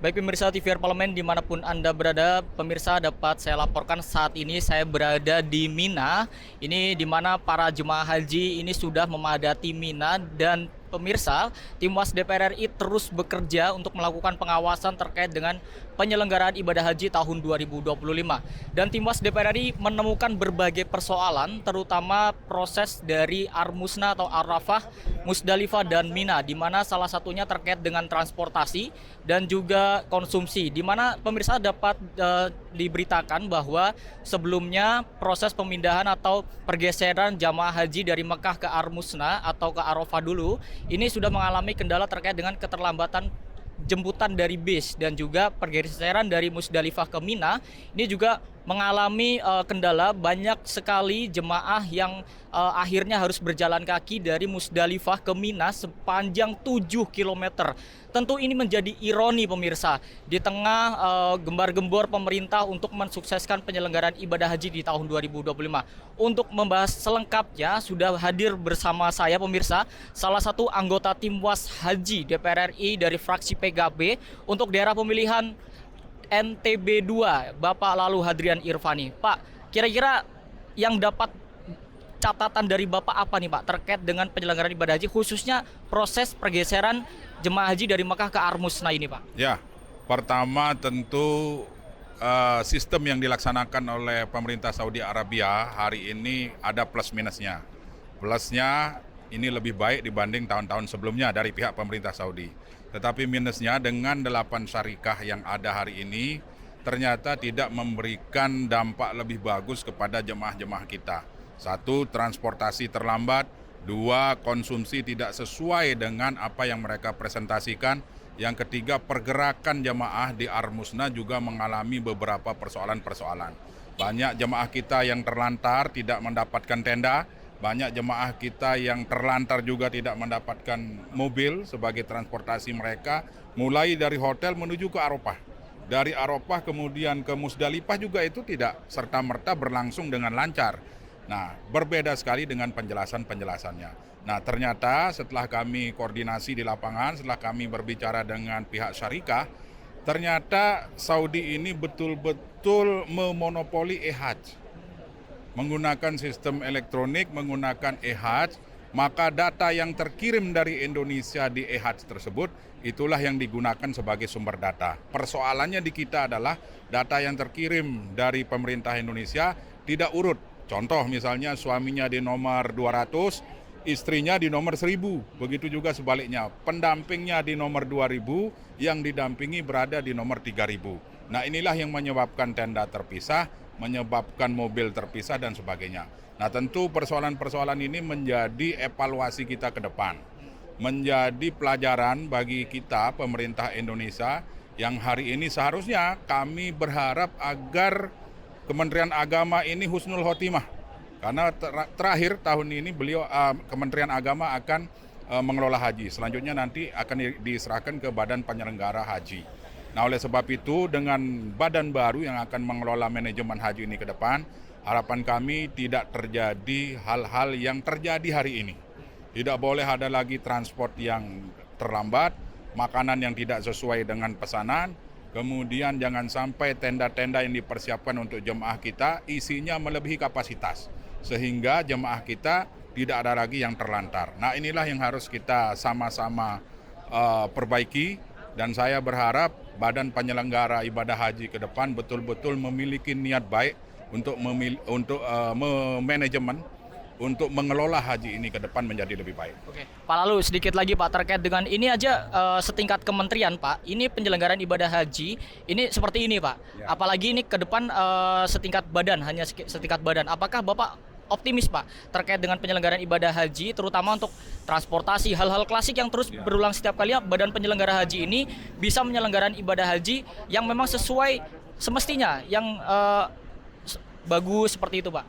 Baik pemirsa TVR Parlemen dimanapun Anda berada, pemirsa dapat saya laporkan saat ini saya berada di Mina. Ini di mana para jemaah haji ini sudah memadati Mina dan pemirsa, tim WAS DPR RI terus bekerja untuk melakukan pengawasan terkait dengan penyelenggaraan ibadah haji tahun 2025. Dan tim WAS DPR RI menemukan berbagai persoalan, terutama proses dari Armusna atau Arafah, Musdalifah dan Mina, di mana salah satunya terkait dengan transportasi dan juga konsumsi, di mana pemirsa dapat diberitakan bahwa sebelumnya proses pemindahan atau pergeseran jamaah haji dari Mekah ke Armusna atau ke Arafah dulu ini sudah mengalami kendala terkait dengan keterlambatan jemputan dari bis dan juga pergeseran dari Musdalifah ke Mina. Ini juga mengalami kendala, banyak sekali jemaah yang akhirnya harus berjalan kaki dari Musdalifah ke Mina sepanjang 7 km. Tentu ini menjadi ironi pemirsa di tengah gembar-gembor pemerintah untuk mensukseskan penyelenggaraan ibadah haji di tahun 2025. Untuk membahas selengkapnya sudah hadir bersama saya pemirsa salah satu anggota tim WAS Haji DPR RI dari fraksi PKB untuk daerah pemilihan NTB 2, Bapak Lalu Hadrian Irvani. Pak, kira-kira yang dapat catatan dari Bapak apa nih Pak terkait dengan penyelenggaraan ibadah haji, khususnya proses pergeseran jemaah haji dari Mekah ke Armusna ini Pak? Ya, pertama tentu sistem yang dilaksanakan oleh pemerintah Saudi Arabia hari ini ada plus minusnya. Plusnya ini lebih baik dibanding tahun-tahun sebelumnya dari pihak pemerintah Saudi. Tetapi minusnya dengan 8 syarikah yang ada hari ini ternyata tidak memberikan dampak lebih bagus kepada jemaah-jemaah kita. Satu, transportasi terlambat. Dua, konsumsi tidak sesuai dengan apa yang mereka presentasikan. Yang ketiga, pergerakan jemaah di Armusna juga mengalami beberapa persoalan-persoalan. Banyak jemaah kita yang terlantar tidak mendapatkan tenda. Banyak jemaah kita yang terlantar juga tidak mendapatkan mobil sebagai transportasi mereka, mulai dari hotel menuju ke Arafah. Dari Arafah kemudian ke Musdalifah juga itu tidak serta-merta berlangsung dengan lancar. Nah, berbeda sekali dengan penjelasannya. Nah, ternyata setelah kami koordinasi di lapangan, setelah kami berbicara dengan pihak syarikah, ternyata Saudi ini betul-betul memonopoli e-hajj. Menggunakan sistem elektronik, menggunakan e-hajj, maka data yang terkirim dari Indonesia di e-hajj tersebut, itulah yang digunakan sebagai sumber data. Persoalannya di kita adalah data yang terkirim dari pemerintah Indonesia tidak urut. Contoh misalnya suaminya di nomor 200, istrinya di nomor 1000. Begitu juga sebaliknya, pendampingnya di nomor 2000, yang didampingi berada di nomor 3000. Nah, inilah yang menyebabkan tenda terpisah, menyebabkan mobil terpisah dan sebagainya. Nah, tentu persoalan-persoalan ini menjadi evaluasi kita ke depan. Menjadi pelajaran bagi kita pemerintah Indonesia yang hari ini seharusnya kami berharap agar Kementerian Agama ini husnul khotimah. Karena terakhir tahun ini beliau Kementerian Agama akan mengelola haji. Selanjutnya nanti akan diserahkan ke Badan Penyelenggara Haji. Nah, oleh sebab itu dengan badan baru yang akan mengelola manajemen haji ini ke depan, harapan kami tidak terjadi hal-hal yang terjadi hari ini. Tidak boleh ada lagi transport yang terlambat, makanan yang tidak sesuai dengan pesanan, kemudian jangan sampai tenda-tenda yang dipersiapkan untuk jemaah kita isinya melebihi kapasitas, sehingga jemaah kita tidak ada lagi yang terlantar. Nah, inilah yang harus kita sama-sama perbaiki. Dan saya berharap Badan Penyelenggara Ibadah Haji ke depan betul-betul memiliki niat baik untuk manajemen, untuk mengelola haji ini ke depan menjadi lebih baik. Oke, Pak Lalu sedikit lagi Pak terkait dengan ini aja setingkat kementerian Pak, ini penyelenggaraan ibadah haji ini seperti ini Pak. Ya. Apalagi ini ke depan setingkat badan, hanya setingkat badan. Apakah Bapak optimis Pak terkait dengan penyelenggaraan ibadah haji, terutama untuk transportasi, hal-hal klasik yang terus berulang setiap kali, badan penyelenggara haji ini bisa menyelenggaraan ibadah haji yang memang sesuai semestinya, yang bagus seperti itu Pak?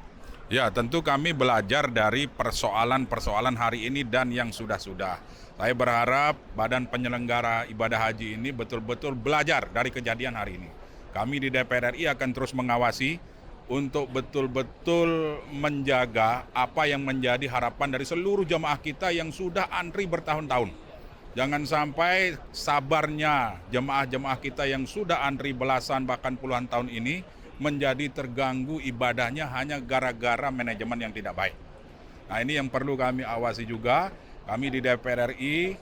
Ya, tentu kami belajar dari persoalan-persoalan hari ini dan yang sudah-sudah. Saya berharap Badan Penyelenggara Ibadah Haji ini betul-betul belajar dari kejadian hari ini. Kami di DPR RI akan terus mengawasi untuk betul-betul menjaga apa yang menjadi harapan dari seluruh jemaah kita yang sudah antri bertahun-tahun. Jangan sampai sabarnya jemaah-jemaah kita yang sudah antri belasan bahkan puluhan tahun ini menjadi terganggu ibadahnya hanya gara-gara manajemen yang tidak baik. Nah, ini yang perlu kami awasi juga. Kami di DPR RI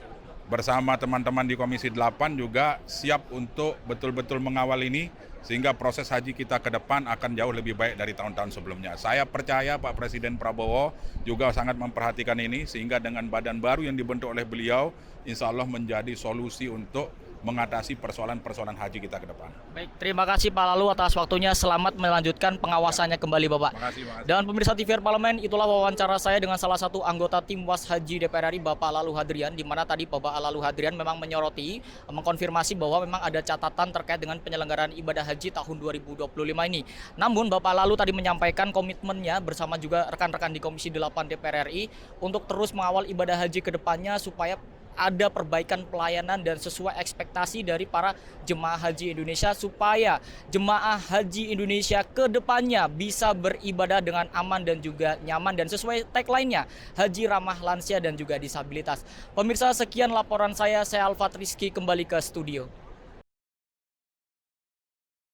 bersama teman-teman di Komisi 8 juga siap untuk betul-betul mengawal ini sehingga proses haji kita ke depan akan jauh lebih baik dari tahun-tahun sebelumnya. Saya percaya Pak Presiden Prabowo juga sangat memperhatikan ini sehingga dengan badan baru yang dibentuk oleh beliau insya Allah menjadi solusi untuk mengatasi persoalan-persoalan haji kita ke depan. Baik, terima kasih Pak Lalu atas waktunya. Selamat melanjutkan pengawasannya kembali Bapak. Makasih. Dan pemirsa TVR Parlemen, itulah wawancara saya dengan salah satu anggota tim Was Haji DPR RI, Bapak Lalu Hadrian, di mana tadi Bapak Lalu Hadrian memang menyoroti, mengkonfirmasi bahwa memang ada catatan terkait dengan penyelenggaraan ibadah haji tahun 2025 ini. Namun Bapak Lalu tadi menyampaikan komitmennya bersama juga rekan-rekan di Komisi 8 DPR RI untuk terus mengawal ibadah haji ke depannya supaya ada perbaikan pelayanan dan sesuai ekspektasi dari para jemaah haji Indonesia supaya jemaah haji Indonesia ke depannya bisa beribadah dengan aman dan juga nyaman dan sesuai tagline-nya, haji ramah lansia dan juga disabilitas. Pemirsa, sekian laporan saya Alfat Rizky kembali ke studio.